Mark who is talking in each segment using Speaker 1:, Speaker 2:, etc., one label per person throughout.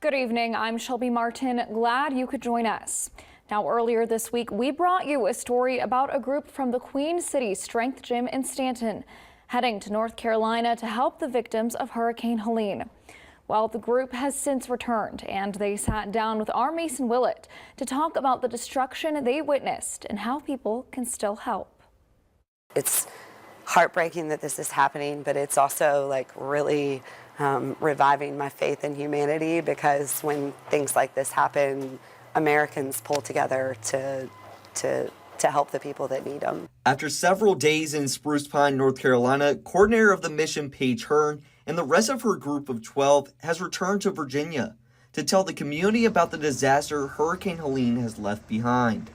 Speaker 1: Good evening, I'm Shelby Martin. Glad you could join us. Now, earlier this week, we brought you a story about a group from the Queen City Strength Gym in Staunton, heading to North Carolina to help the victims of Hurricane Helene. Well, the group has since returned, and they sat down with our Mason Willett to talk about the destruction they witnessed and how people can still help.
Speaker 2: It's heartbreaking that this is happening, but it's also really reviving my faith in humanity, because when things like this happen, Americans pull together to help the people that need them.
Speaker 3: After several days in Spruce Pine, North Carolina, coordinator of the mission, Paige Hearn, and the rest of her group of 12 has returned to Virginia to tell the community about the disaster Hurricane Helene has left behind.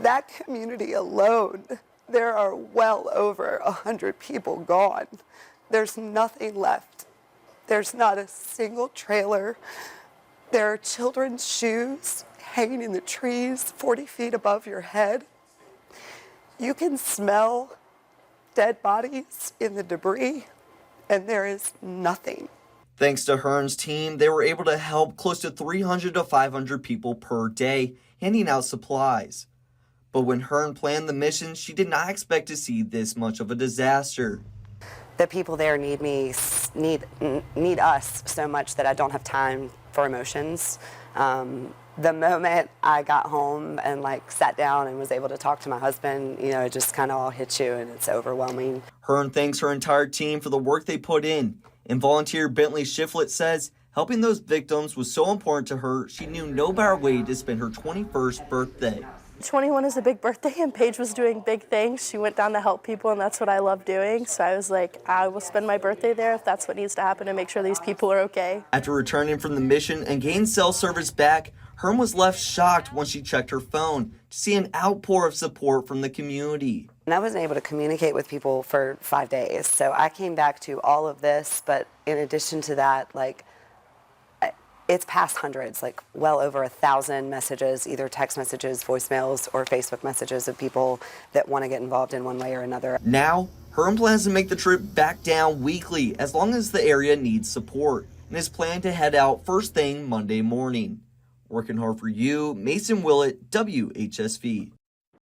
Speaker 2: That community alone, there are well over 100 people gone. There's nothing left. There's not a single trailer. There are children's shoes hanging in the trees 40 feet above your head. You can smell dead bodies in the debris, and there is nothing.
Speaker 3: Thanks to Hearn's team, they were able to help close to 300 to 500 people per day, handing out supplies. But when Hearn planned the mission, she did not expect to see this much of a disaster.
Speaker 2: The people there need us so much that I don't have time for emotions. The moment I got home and sat down and was able to talk to my husband, it just kind of all hits you, and it's overwhelming.
Speaker 3: Hearn thanks her entire team for the work they put in. And volunteer Bentley Shiflett says helping those victims was so important to her, she knew no better way to spend her 21st birthday.
Speaker 4: 21 is a big birthday, and Paige was doing big things. She went down to help people, and that's what I love doing. So I was like, I will spend my birthday there if that's what needs to happen to make sure these people are okay.
Speaker 3: After returning from the mission and getting cell service back, Hearn was left shocked once she checked her phone to see an outpour of support from the community.
Speaker 2: And I wasn't able to communicate with people for 5 days. So I came back to all of this, but in addition to that, it's past hundreds, well over 1,000 messages, either text messages, voicemails, or Facebook messages of people that want to get involved in one way or another.
Speaker 3: Now, Hearn plans to make the trip back down weekly as long as the area needs support, and is planning to head out first thing Monday morning. Working hard for you, Mason Willett, WHSV.